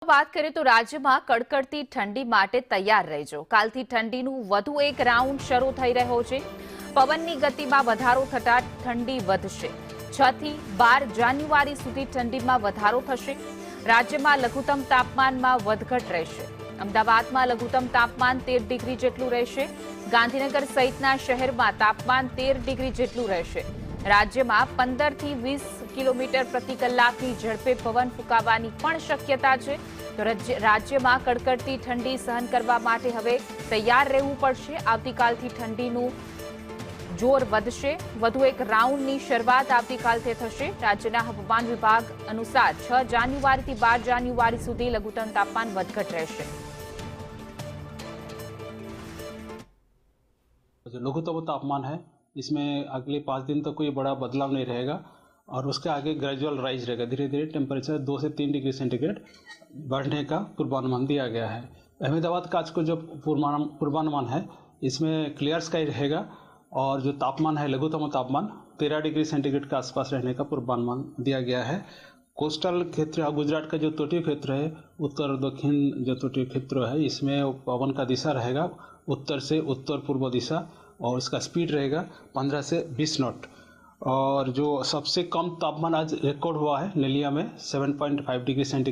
વાત કરીએ તો રાજ્યમાં કડકડતી ઠંડી માટે તૈયાર રહેજો। કાલથી ઠંડીનું વધુ એક રાઉન્ડ શરૂ થઈ રહ્યો છે। પવનની ગતિમાં વધારો થતા ઠંડી વધશે। 6 થી 12 જાન્યુઆરી સુધી ઠંડીમાં વધારો થશે। રાજ્યમાં લઘુત્તમ તાપમાનમાં વધઘટ રહેશે। અમદાવાદમાં લઘુત્તમ તાપમાન 13 ડિગ્રી જેટલું રહેશે। ગાંધીનગર સહિતના શહેરમાં તાપમાન 13 ડિગ્રી જેટલું રહેશે। રાજ્યમાં 15 થી 20 કિલોમીટર પ્રતિ કલાકની ઝડપે પવન ફૂંકાવાની પણ શક્યતા છે। તો રાજ્યમાં કડકડતી ઠંડી સહન કરવા માટે હવે તૈયાર રહેવું પડશે। આવતીકાલથી ઠંડીનું જોર વધશે। વધુ એક રાઉન્ડની શરૂઆત આવતીકાલથી થશે। રાજ્યના હવામાન વિભાગ અનુસાર 6 જાન્યુઆરીથી 12 જાન્યુઆરી સુધી લઘુત્તમ તાપમાન વધઘટ રહેશે। जो लघुत्तम तापमान है इसमें अगले 5 दिन तक कोई बड़ा बदलाव नहीं रहेगा और उसके आगे ग्रेजुअल राइज रहेगा। धीरे धीरे टेम्परेचर 2 से 3 डिग्री सेंटीग्रेड बढ़ने का पूर्वानुमान दिया गया है। अहमदाबाद का आज को जो पूर्वानुमान है इसमें क्लियर स्काई रहेगा और जो तापमान है लघुत्तम तापमान 13 डिग्री सेंटीग्रेड के आसपास रहने का पूर्वानुमान दिया गया है। कोस्टल क्षेत्र गुजरात का जो तटीय क्षेत्र है उत्तर दक्षिण जो तटीय क्षेत्र है इसमें पवन का दिशा रहेगा उत्तर से उत्तर पूर्व दिशा और इसका स्पीड रहेगा 15 से 20 नॉट। और जो सबसे कम तापमान आज रिकॉर्ड हुआ है नलिया में 7.5 डिग्री सेंटीग्रेड।